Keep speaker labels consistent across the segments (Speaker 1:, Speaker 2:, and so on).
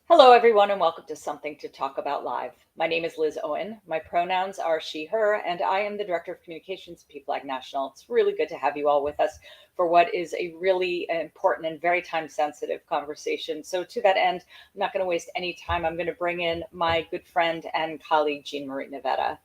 Speaker 1: Hello, everyone, and welcome to Something to Talk About Live. My name is Liz Owen. My pronouns are she, her, and I am the Director of Communications at PFLAG National. It's really good to have you all with us for what is a really important and very time-sensitive conversation. So to that end, I'm not going to waste any time. I'm going to bring in my good friend and colleague, Jean-Marie Nevada.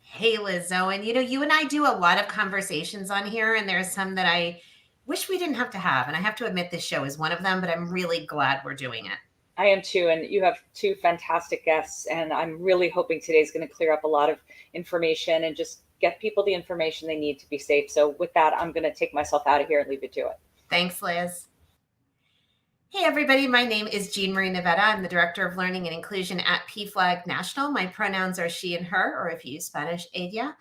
Speaker 2: Hey, Liz Owen. You and I do a lot of conversations on here, and there's some that I wish we didn't have to have. And I have to admit, this show is one of them, but I'm really glad we're doing it.
Speaker 1: I am too, and you have two fantastic guests, and I'm really hoping today's going to clear up a lot of information and just get people the information they need to be safe. So with that, I'm going to take myself out of here and leave it to it.
Speaker 2: Thanks, Liz. Hey, everybody. My name is Jean-Marie Nevada. I'm the Director of Learning and Inclusion at PFLAG National. My pronouns are she and her, or if you use Spanish, ella.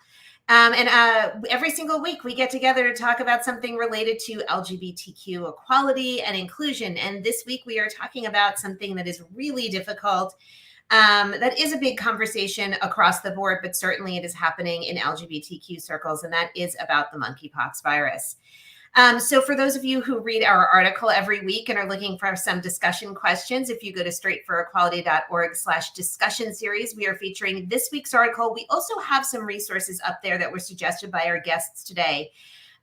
Speaker 2: Every single week we get together to talk about something related to LGBTQ equality and inclusion. And this week we are talking about something that is really difficult. That is a big conversation across the board, but certainly it is happening in LGBTQ circles, and that is about the monkeypox virus. So for those of you who read our article every week and are looking for some discussion questions, if you go to straightforequality.org/discussion series, we are featuring this week's article. We also have some resources up there that were suggested by our guests today.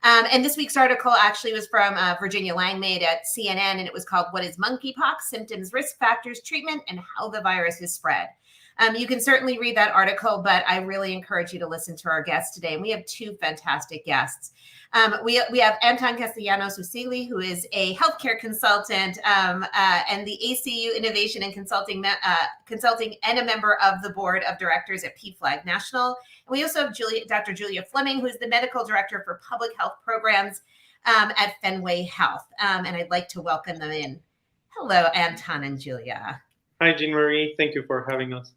Speaker 2: And this week's article actually was from Virginia Langmaid at CNN, and it was called "What is Monkeypox? Symptoms, Risk Factors, Treatment, and How the Virus is Spread." You can certainly read that article, but I really encourage you to listen to our guests today. And we have two fantastic guests. We have Antón Castellanos-Usigli, who is a healthcare consultant and the ACU Innovation and Consulting and a member of the board of directors at PFLAG National. And we also have Dr. Julia Fleming, who is the medical director for public health programs at Fenway Health. And I'd like to welcome them in. Hello, Antón and Julia.
Speaker 3: Hi, Jean-Marie. Thank you for having us.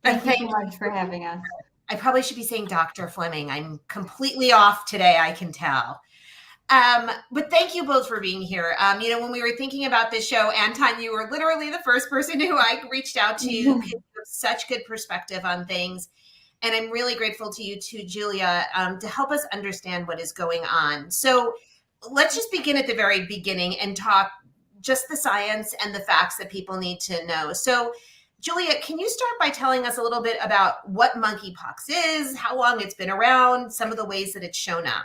Speaker 4: Thank you so much for having us.
Speaker 2: I probably should be saying Dr. Fleming. I'm completely off today, I can tell. But thank you both for being here. When we were thinking about this show, Antón, you were literally the first person who I reached out to. You have such good perspective on things. And I'm really grateful to you too, Julia, to help us understand what is going on. So let's just begin at the very beginning and talk just the science and the facts that people need to know. So Julia, can you start by telling us a little bit about what monkeypox is, how long it's been around, some of the ways that it's shown up?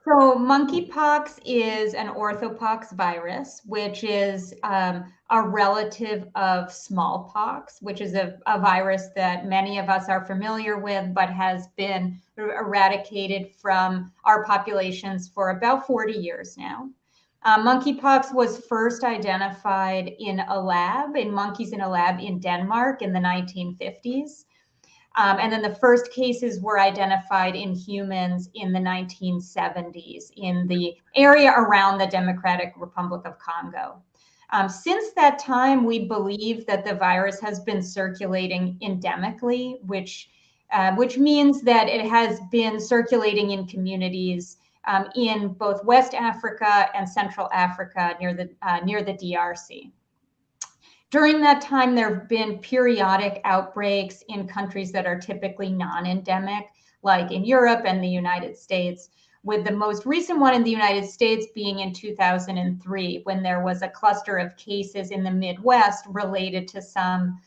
Speaker 4: So monkeypox is an orthopox virus, which is a relative of smallpox, which is a virus that many of us are familiar with, but has been eradicated from our populations for about 40 years now. Monkeypox was first identified in monkeys in a lab in Denmark in the 1950s. And then the first cases were identified in humans in the 1970s in the area around the Democratic Republic of Congo. Since that time, we believe that the virus has been circulating endemically, which means that it has been circulating in communities in both West Africa and Central Africa near the DRC. During that time, there have been periodic outbreaks in countries that are typically non-endemic, like in Europe and the United States, with the most recent one in the United States being in 2003, when there was a cluster of cases in the Midwest related to some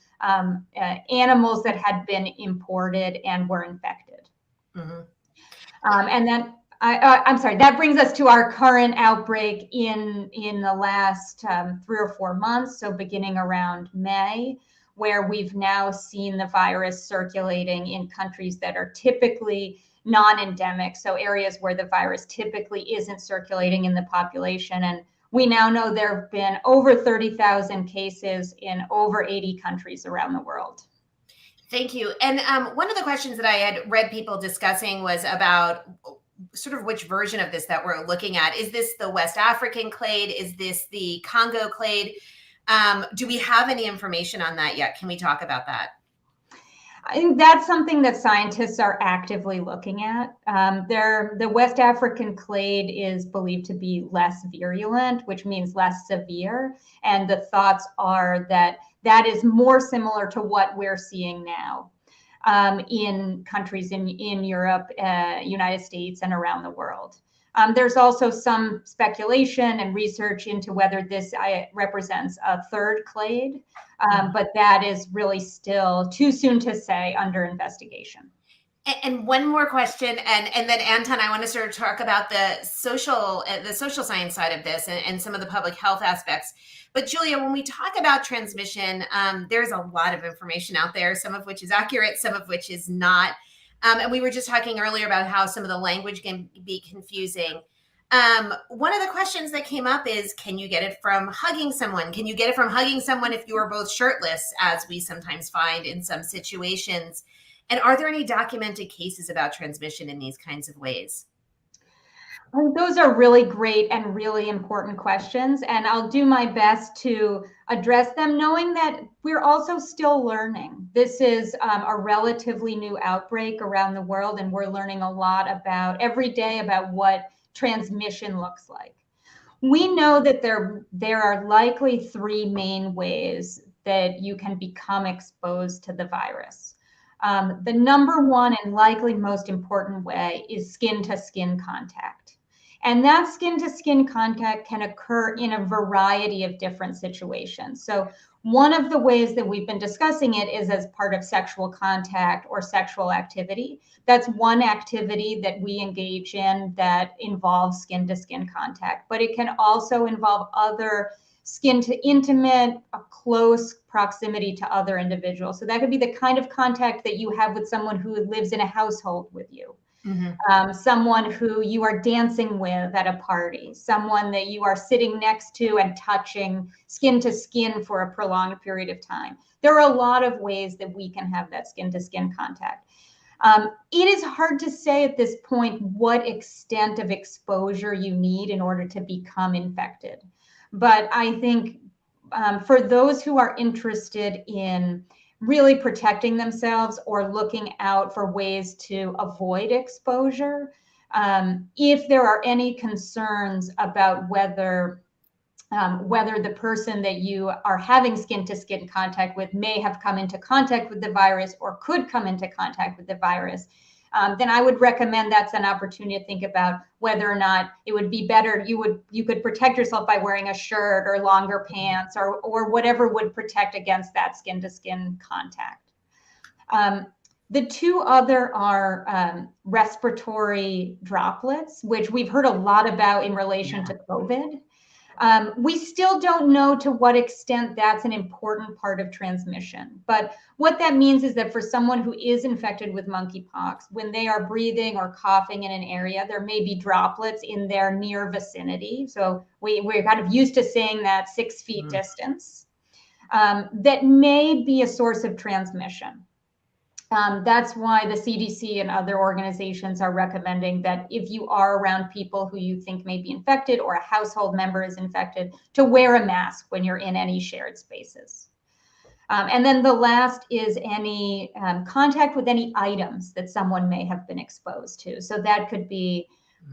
Speaker 4: animals that had been imported and were infected. Mm-hmm. And then I'm sorry, that brings us to our current outbreak in the last 3 or 4 months, so beginning around May, where we've now seen the virus circulating in countries that are typically non-endemic, so areas where the virus typically isn't circulating in the population. And we now know there have been over 30,000 cases in over 80 countries around the world.
Speaker 2: Thank you. And one of the questions that I had read people discussing was about sort of which version of this that we're looking at. Is this the West African clade? Is this the Congo clade? Do we have any information on that yet? Can we talk about that?
Speaker 4: I think that's something that scientists are actively looking at. The West African clade is believed to be less virulent, which means less severe. And the thoughts are that that is more similar to what we're seeing now. In countries in Europe, United States, and around the world. There's also some speculation and research into whether this represents a third clade, but that is really still too soon to say, under investigation.
Speaker 2: And one more question, and then Antón, I want to sort of talk about the social science side of this and some of the public health aspects. But Julia, when we talk about transmission, there's a lot of information out there, some of which is accurate, some of which is not. And we were just talking earlier about how some of the language can be confusing. One of the questions that came up is, can you get it from hugging someone? Can you get it from hugging someone if you are both shirtless, as we sometimes find in some situations? And are there any documented cases about transmission in these kinds of ways?
Speaker 4: Those are really great and really important questions, and I'll do my best to address them, knowing that we're also still learning. This is a relatively new outbreak around the world, and we're learning a lot every day about what transmission looks like. We know that there are likely three main ways that you can become exposed to the virus. The number one and likely most important way is skin-to-skin contact. And that skin-to-skin contact can occur in a variety of different situations. So one of the ways that we've been discussing it is as part of sexual contact or sexual activity. That's one activity that we engage in that involves skin-to-skin contact, but it can also involve other skin to intimate, a close proximity to other individuals. So that could be the kind of contact that you have with someone who lives in a household with you, someone who you are dancing with at a party, someone that you are sitting next to and touching skin to skin for a prolonged period of time. There are a lot of ways that we can have that skin to skin contact. It is hard to say at this point what extent of exposure you need in order to become infected. But I think for those who are interested in really protecting themselves or looking out for ways to avoid exposure, if there are any concerns about whether the person that you are having skin-to-skin contact with may have come into contact with the virus or could come into contact with the virus, then I would recommend that's an opportunity to think about whether or not it would be better. You could protect yourself by wearing a shirt or longer pants or whatever would protect against that skin-to-skin contact. The two other are respiratory droplets, which we've heard a lot about in relation to COVID. We still don't know to what extent that's an important part of transmission. But what that means is that for someone who is infected with monkeypox, when they are breathing or coughing in an area, there may be droplets in their near vicinity. So we're kind of used to saying that 6 feet distance. That may be a source of transmission. That's why the CDC and other organizations are recommending that if you are around people who you think may be infected or a household member is infected, to wear a mask when you're in any shared spaces. And then the last is any contact with any items that someone may have been exposed to. So that could be,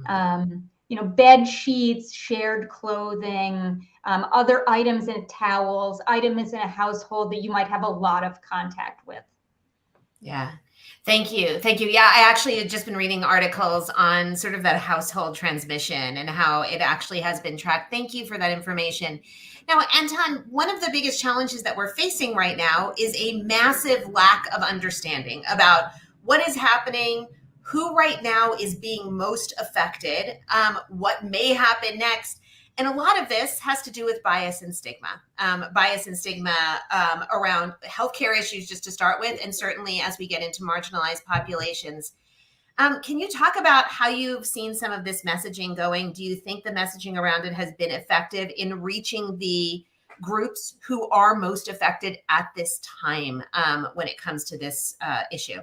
Speaker 4: bed sheets, shared clothing, other items in towels, items in a household that you might have a lot of contact with.
Speaker 2: Yeah. Thank you. Thank you. Yeah, I actually had just been reading articles on sort of that household transmission and how it actually has been tracked. Thank you for that information. Now, Antón, one of the biggest challenges that we're facing right now is a massive lack of understanding about what is happening, who right now is being most affected, what may happen next. And a lot of this has to do with bias and stigma around healthcare issues, just to start with, and certainly as we get into marginalized populations. Can you talk about how you've seen some of this messaging going? Do you think the messaging around it has been effective in reaching the groups who are most affected at this time when it comes to this issue?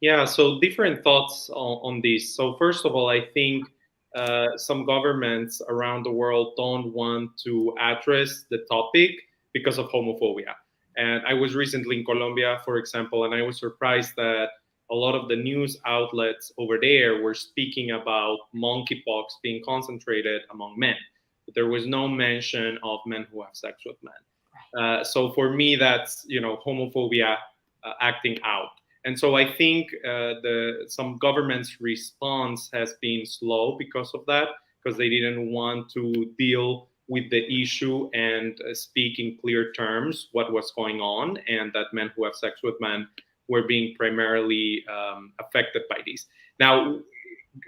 Speaker 3: Yeah, so different thoughts on this. So first of all, I think some governments around the world don't want to address the topic because of homophobia. And I was recently in Colombia, for example, and I was surprised that a lot of the news outlets over there were speaking about monkeypox being concentrated among men. But there was no mention of men who have sex with men. So for me, that's homophobia acting out. And so I think some government's response has been slow because of that, because they didn't want to deal with the issue and speak in clear terms what was going on, and that men who have sex with men were being primarily affected by this. Now,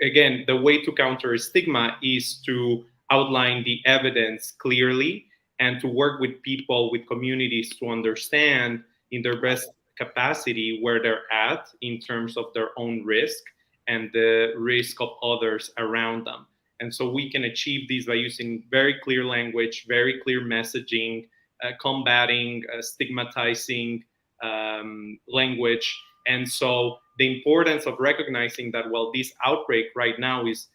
Speaker 3: again, the way to counter stigma is to outline the evidence clearly and to work with people, with communities, to understand in their best capacity where they're at in terms of their own risk and the risk of others around them. And so we can achieve these by using very clear language, very clear messaging, combating stigmatizing language. And so the importance of recognizing that while this outbreak right now is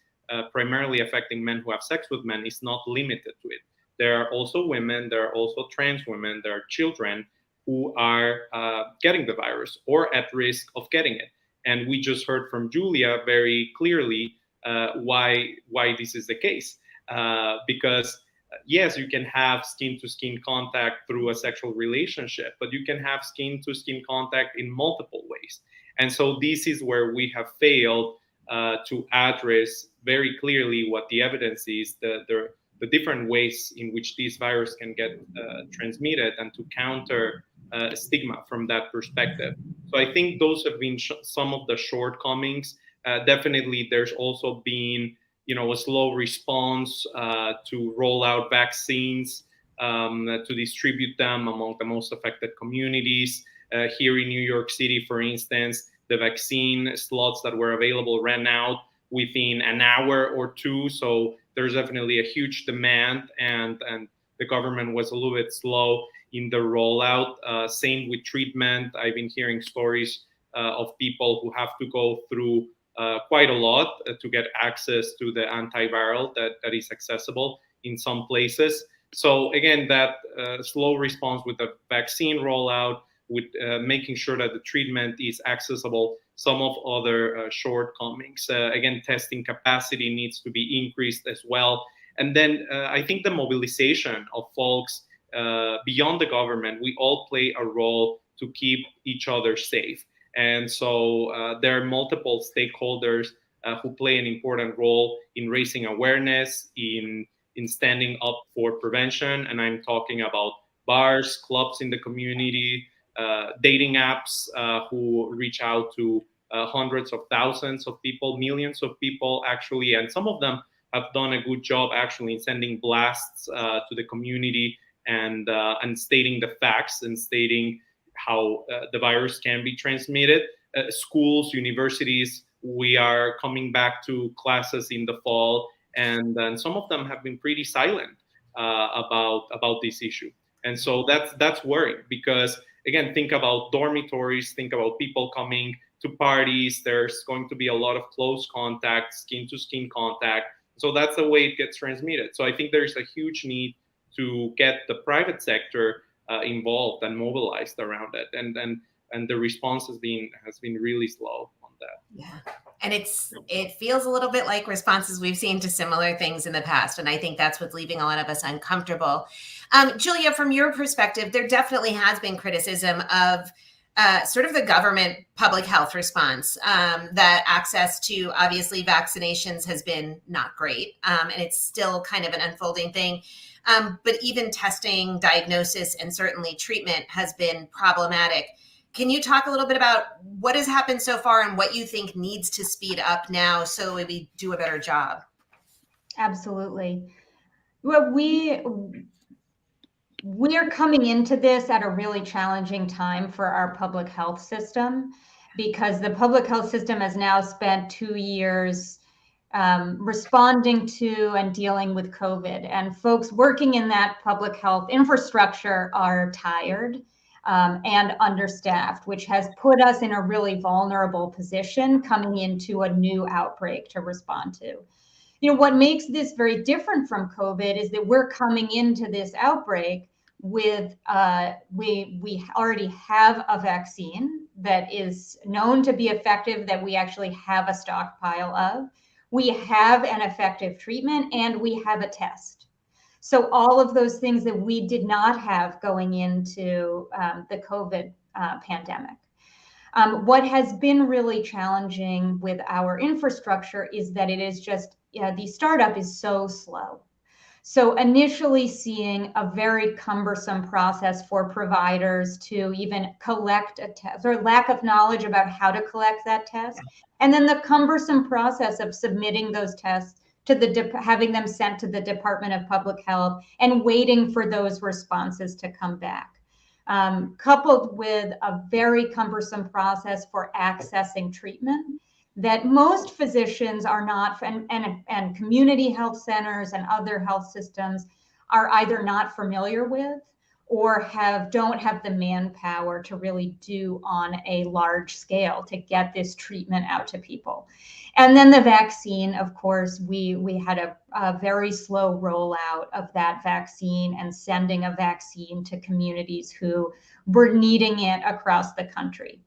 Speaker 3: primarily affecting men who have sex with men is not limited to it. There are also women, there are also trans women, there are children who are getting the virus or at risk of getting it. And we just heard from Julia very clearly why this is the case. Because yes, you can have skin-to-skin contact through a sexual relationship, but you can have skin-to-skin contact in multiple ways. And so this is where we have failed to address very clearly what the evidence is, the different ways in which this virus can get transmitted, and to counter stigma from that perspective. So I think those have been some of the shortcomings. Definitely, there's also been a slow response to roll out vaccines, to distribute them among the most affected communities. Here in New York City, for instance, the vaccine slots that were available ran out within an hour or two. So there's definitely a huge demand, and the government was a little bit slow in the rollout. Same with treatment. I've been hearing stories of people who have to go through quite a lot to get access to the antiviral that is accessible in some places. So again, that slow response with the vaccine rollout, with making sure that the treatment is accessible, some of other shortcomings. Again, testing capacity needs to be increased as well. And then I think the mobilization of folks beyond the government, we all play a role to keep each other safe. And so there are multiple stakeholders who play an important role in raising awareness, in standing up for prevention. And I'm talking about bars, clubs in the community, dating apps who reach out to hundreds of thousands of people, millions of people actually. And some of them have done a good job actually in sending blasts to the community and stating the facts and stating how the virus can be transmitted. Schools, universities, we are coming back to classes in the fall, and some of them have been pretty silent about this issue. And so that's worrying, because again, think about dormitories, think about people coming to parties. There's going to be a lot of close contact, skin-to-skin contact. So that's the way it gets transmitted. So I think there's a huge need to get the private sector involved and mobilized around it, and the response has been really slow on that.
Speaker 2: Yeah, and it feels a little bit like responses we've seen to similar things in the past, and I think that's what's leaving a lot of us uncomfortable. Julia, from your perspective, there definitely has been criticism of sort of the government public health response, that access to obviously vaccinations has been not great, and it's still kind of an unfolding thing. But even testing, diagnosis, and certainly treatment has been problematic. Can you talk a little bit about what has happened so far and what you think needs to speed up now so we do a better job?
Speaker 4: Absolutely. Well, we are coming into this at a really challenging time for our public health system, because the public health system has now spent 2 years responding to and dealing with COVID, and folks working in that public health infrastructure are tired and understaffed, which has put us in a really vulnerable position coming into a new outbreak to respond to. What makes this very different from COVID is that we're coming into this outbreak with we already have a vaccine that is known to be effective, that we actually have a stockpile of. We have an effective treatment, and we have a test. So all of those things that we did not have going into the COVID pandemic. What has been really challenging with our infrastructure is that it is just, the startup is so slow. So initially seeing a very cumbersome process for providers to even collect a test, or lack of knowledge about how to collect that test. And then the cumbersome process of submitting those tests to having them sent to the Department of Public Health and waiting for those responses to come back. Coupled with a very cumbersome process for accessing treatment that most physicians are not, and community health centers and other health systems are either not familiar with or don't have the manpower to really do on a large scale to get this treatment out to people. And then the vaccine, of course, we had a very slow rollout of that vaccine and sending a vaccine to communities who were needing it across the country.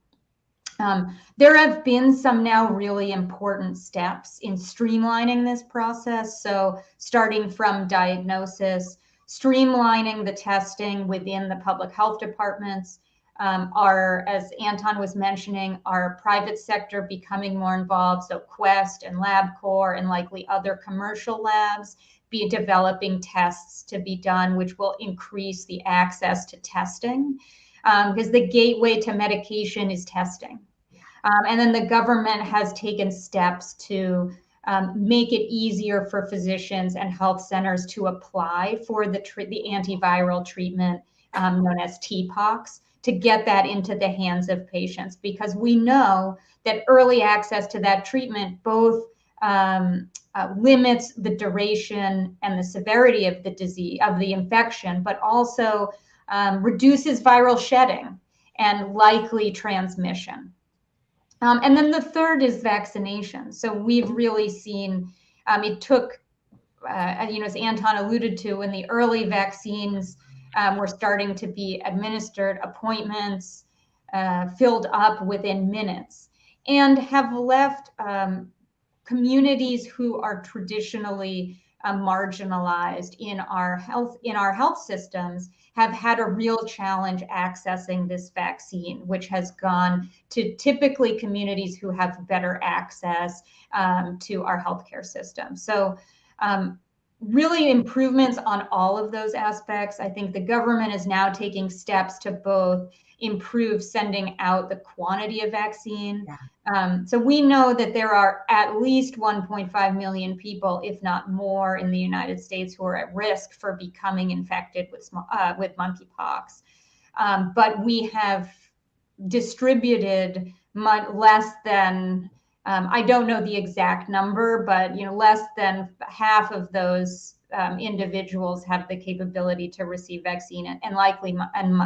Speaker 4: There have been some now really important steps in streamlining this process. So starting from diagnosis, streamlining the testing within the public health departments, as Antón was mentioning, our private sector becoming more involved. So Quest and LabCorp and likely other commercial labs be developing tests to be done, which will increase the access to testing, because the gateway to medication is testing. And then the government has taken steps to make it easier for physicians and health centers to apply for the antiviral treatment known as TPOXX, to get that into the hands of patients, because we know that early access to that treatment both limits the duration and the severity of the disease, of the infection, but also reduces viral shedding and likely transmission. And then the third is vaccination. So we've really seen, it took, as Antón alluded to, when the early vaccines were starting to be administered, appointments filled up within minutes, and have left communities who are traditionally marginalized in our health systems have had a real challenge accessing this vaccine, which has gone to typically communities who have better access to our healthcare system. So really improvements on all of those aspects. I think the government is now taking steps to both improve sending out the quantity of vaccine. So we know that there are at least 1.5 million people, if not more, in the United States who are at risk for becoming infected with monkeypox. But we have distributed less than, I don't know the exact number, but less than half of those individuals have the capability to receive vaccine, and likely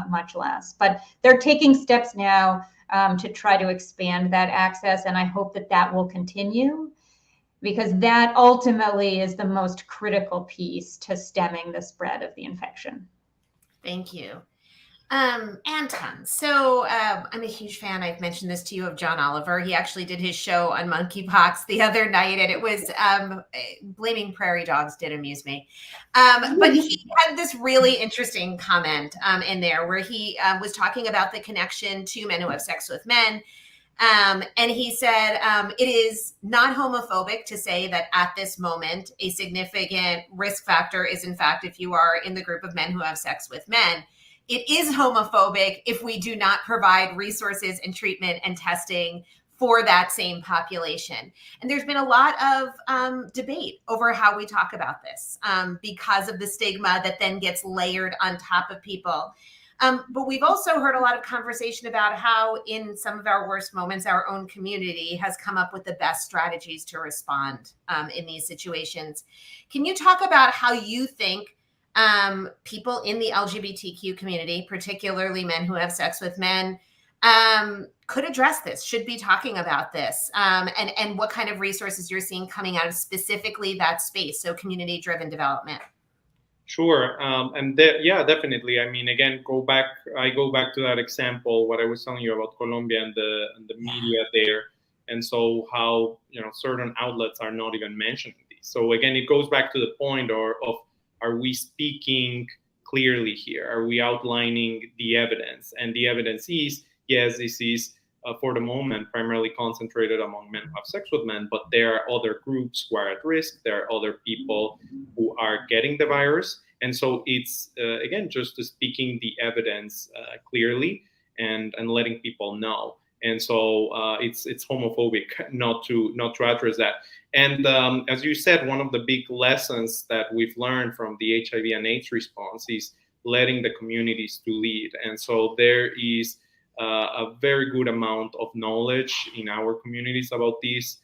Speaker 4: much less. But they're taking steps now to try to expand that access, and I hope that will continue, because that ultimately is the most critical piece to stemming the spread of the infection.
Speaker 2: Thank you. Antón, so I'm a huge fan, I've mentioned this to you, of John Oliver. He actually did his show on monkeypox the other night, and it was blaming prairie dogs did amuse me. But he had this really interesting comment in there where he was talking about the connection to men who have sex with men. And he said, it is not homophobic to say that at this moment, a significant risk factor is, in fact, if you are in the group of men who have sex with men. It is homophobic if we do not provide resources and treatment and testing for that same population. And there's been a lot of debate over how we talk about this because of the stigma that then gets layered on top of people. But we've also heard a lot of conversation about how in some of our worst moments, our own community has come up with the best strategies to respond in these situations. Can you talk about how you think people in the LGBTQ community, particularly men who have sex with men, could address this, should be talking about this, and what kind of resources you're seeing coming out of specifically that space, so community-driven development?
Speaker 3: Sure, yeah, definitely. I mean, again, I go back to that example, what I was telling you about Colombia and the media there, and so how certain outlets are not even mentioning these. So again, it goes back to the point of are we speaking clearly here? Are we outlining the evidence? And the evidence is, yes, this is for the moment primarily concentrated among men who have sex with men, but there are other groups who are at risk. There are other people who are getting the virus. And so it's, again, just speaking the evidence clearly and letting people know. And so it's homophobic not to address that. And as you said, one of the big lessons that we've learned from the HIV and AIDS response is letting the communities to lead. And so there is a very good amount of knowledge in our communities about this.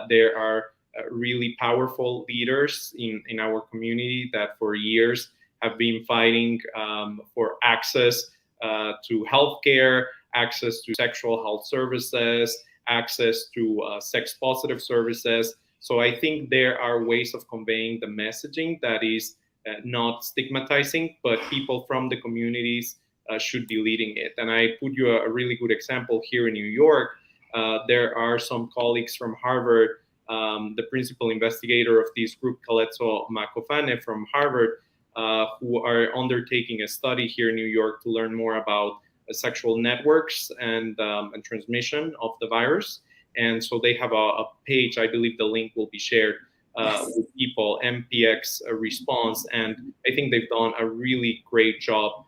Speaker 3: There are really powerful leaders in our community that for years have been fighting for access to healthcare, access to sexual health services, access to sex-positive services. So I think there are ways of conveying the messaging that is not stigmatizing, but people from the communities should be leading it. And I put you a really good example here in New York. There are some colleagues from Harvard, the principal investigator of this group, Kaletso Makofane from Harvard, who are undertaking a study here in New York to learn more about sexual networks and transmission of the virus. And so they have a page, I believe the link will be shared with people, MPX response. And I think they've done a really great job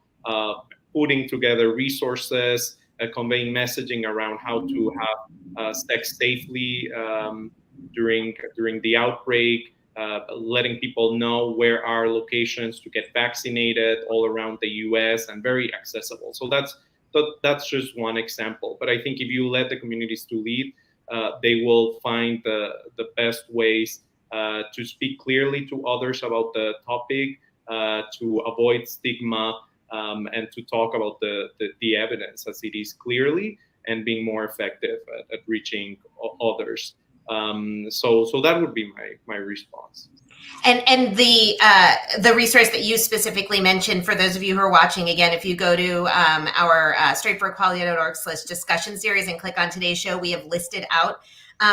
Speaker 3: putting together resources, conveying messaging around how to have sex safely during the outbreak, letting people know where are locations to get vaccinated all around the US, and very accessible. So that's just one example. But I think if you let the communities to lead, they will find the best ways to speak clearly to others about the topic, to avoid stigma, and to talk about the evidence as it is clearly, and being more effective at reaching others. So that would be my response.
Speaker 2: And the resource that you specifically mentioned, for those of you who are watching, again, if you go to our straightforwardqualia.org/discussion series and click on today's show, we have listed out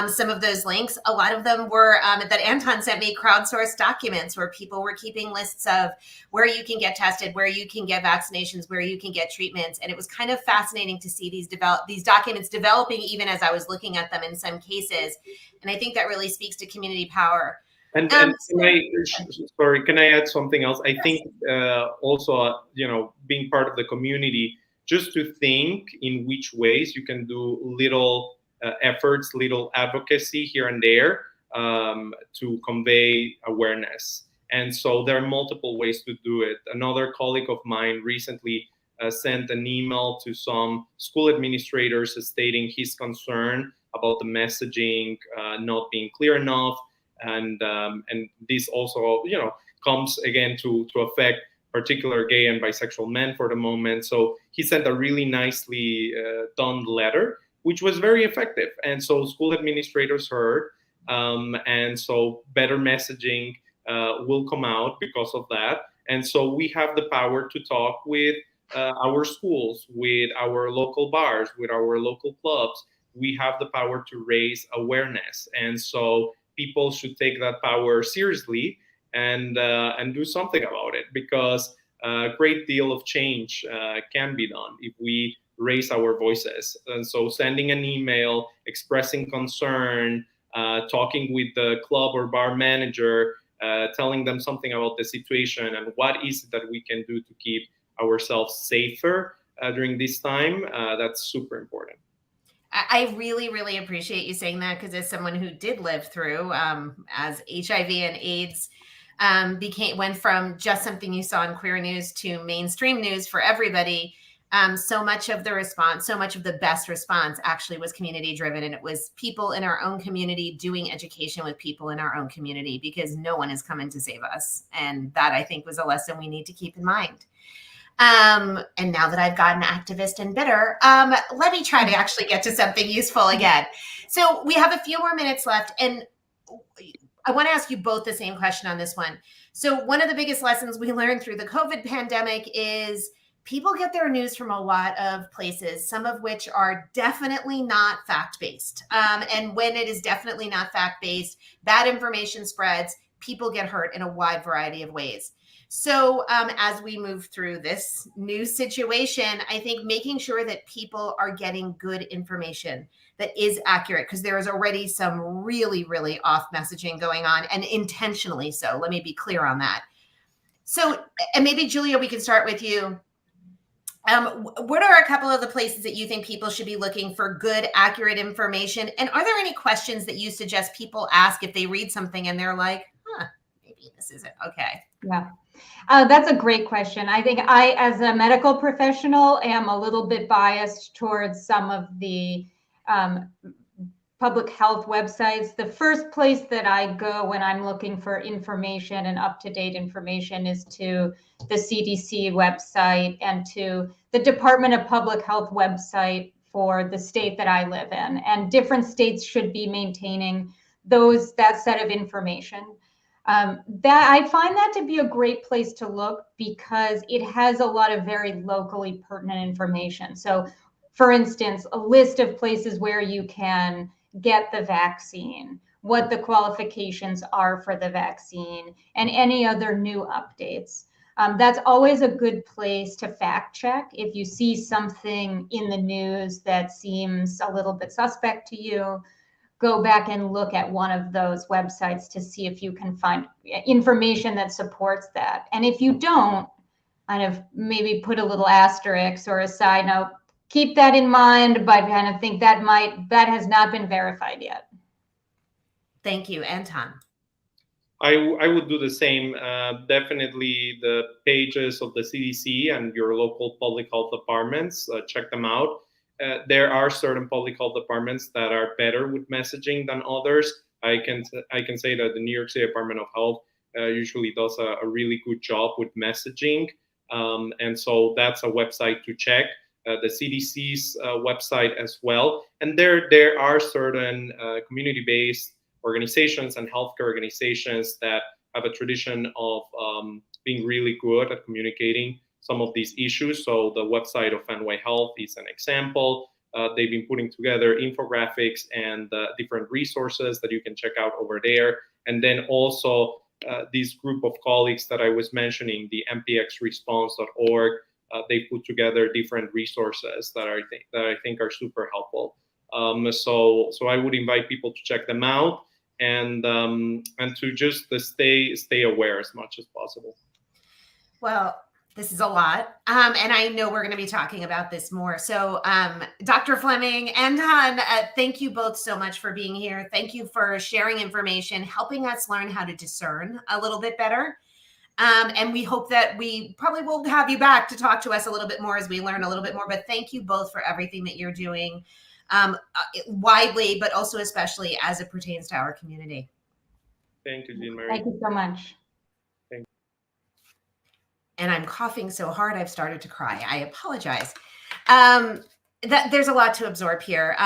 Speaker 2: some of those links. A lot of them were that Antón sent me, crowdsourced documents where people were keeping lists of where you can get tested, where you can get vaccinations, where you can get treatments. And it was kind of fascinating to see these documents developing even as I was looking at them in some cases. And I think that really speaks to community power.
Speaker 3: And can I add something else? I think also, being part of the community, just to think in which ways you can do little efforts, little advocacy here and there to convey awareness. And so there are multiple ways to do it. Another colleague of mine recently sent an email to some school administrators stating his concern about the messaging not being clear enough. And this also, comes again to affect particular gay and bisexual men for the moment. So he sent a really nicely done letter, which was very effective. And so school administrators heard, and so better messaging will come out because of that. And so we have the power to talk with our schools, with our local bars, with our local clubs. We have the power to raise awareness. And so people should take that power seriously and do something about it, because a great deal of change can be done if we raise our voices. And so sending an email, expressing concern, talking with the club or bar manager, telling them something about the situation and what is it that we can do to keep ourselves safer during this time, that's super important.
Speaker 2: I really, really appreciate you saying that, because as someone who did live through, as HIV and AIDS went from just something you saw in queer news to mainstream news for everybody, so much of the response, so much of the best response actually was community driven. And it was people in our own community doing education with people in our own community, because no one is coming to save us. And that, I think, was a lesson we need to keep in mind. And now that I've gotten activist and bitter, let me try to actually get to something useful again. So we have a few more minutes left, and I want to ask you both the same question on this one. So one of the biggest lessons we learned through the COVID pandemic is people get their news from a lot of places, some of which are definitely not fact-based. And when it is definitely not fact-based, bad information spreads, people get hurt in a wide variety of ways. So as we move through this new situation, I think making sure that people are getting good information that is accurate, because there is already some really, really off messaging going on, and intentionally so. Let me be clear on that. So, and maybe Julia, we can start with you. What are a couple of the places that you think people should be looking for good, accurate information? And are there any questions that you suggest people ask if they read something and they're like, maybe this isn't okay?
Speaker 4: Yeah. That's a great question. I think I, as a medical professional, am a little bit biased towards some of the public health websites. The first place that I go when I'm looking for information and up-to-date information is to the CDC website and to the Department of Public Health website for the state that I live in. And different states should be maintaining that set of information. That I find that to be a great place to look because it has a lot of very locally pertinent information. So, for instance, a list of places where you can get the vaccine, what the qualifications are for the vaccine, and any other new updates. That's always a good place to fact check. If you see something in the news that seems a little bit suspect to you, go back and look at one of those websites to see if you can find information that supports that. And if you don't, kind of maybe put a little asterisk or a side note, keep that in mind, but kind of think that has not been verified yet.
Speaker 2: Thank you. Anton.
Speaker 3: I would do the same. Definitely the pages of the CDC and your local public health departments, check them out. There are certain public health departments that are better with messaging than others. I can say that the New York City Department of Health usually does a really good job with messaging. And so that's a website to check. The CDC's website as well. And there are certain community-based organizations and healthcare organizations that have a tradition of being really good at communicating some of these issues. So the website of NY Health is an example. They've been putting together infographics and different resources that you can check out over there. And then also this group of colleagues that I was mentioning, the MPXresponse.org, they put together different resources that I think are super helpful. So I would invite people to check them out and to just stay aware as much as possible.
Speaker 2: Well, this is a lot. And I know we're going to be talking about this more. So Dr. Fleming and Anton, thank you both so much for being here. Thank you for sharing information, helping us learn how to discern a little bit better. And we hope that we probably will have you back to talk to us a little bit more as we learn a little bit more. But thank you both for everything that you're doing widely, but also especially as it pertains to our community.
Speaker 3: Thank you, Jean Marie.
Speaker 4: Thank you so much.
Speaker 2: And I'm coughing so hard, I've started to cry. I apologize. There's a lot to absorb here.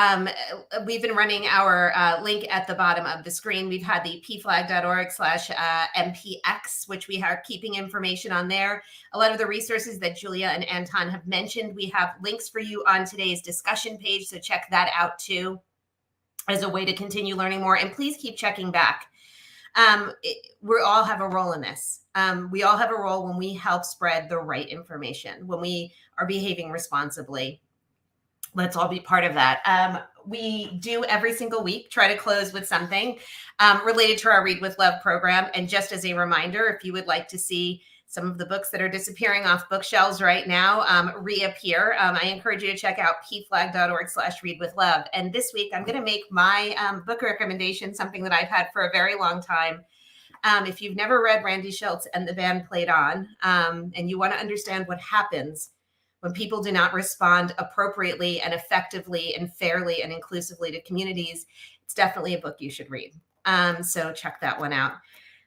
Speaker 2: We've been running our link at the bottom of the screen. We've had the pflag.org/MPX, which we are keeping information on there. A lot of the resources that Julia and Anton have mentioned, we have links for you on today's discussion page. So check that out too as a way to continue learning more. And please keep checking back. We all have a role in this. We all have a role when we help spread the right information, when we are behaving responsibly. Let's all be part of that. We do every single week try to close with something related to our Read with Love program. And just as a reminder, if you would like to see some of the books that are disappearing off bookshelves right now reappear, I encourage you to check out pflag.org/readwithlove. And this week, I'm going to make my book recommendation something that I've had for a very long time. If you've never read Randy Schultz and the Band Played On, and you want to understand what happens when people do not respond appropriately and effectively and fairly and inclusively to communities, it's definitely a book you should read. So check that one out.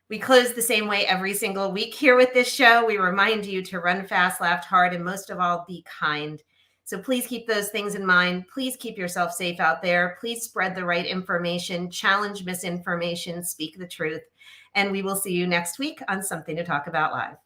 Speaker 2: We close the same way every single week here with this show. We remind you to run fast, laugh hard, and most of all, be kind. So please keep those things in mind. Please keep yourself safe out there. Please spread the right information, challenge misinformation, speak the truth. And we will see you next week on Something to Talk About Live.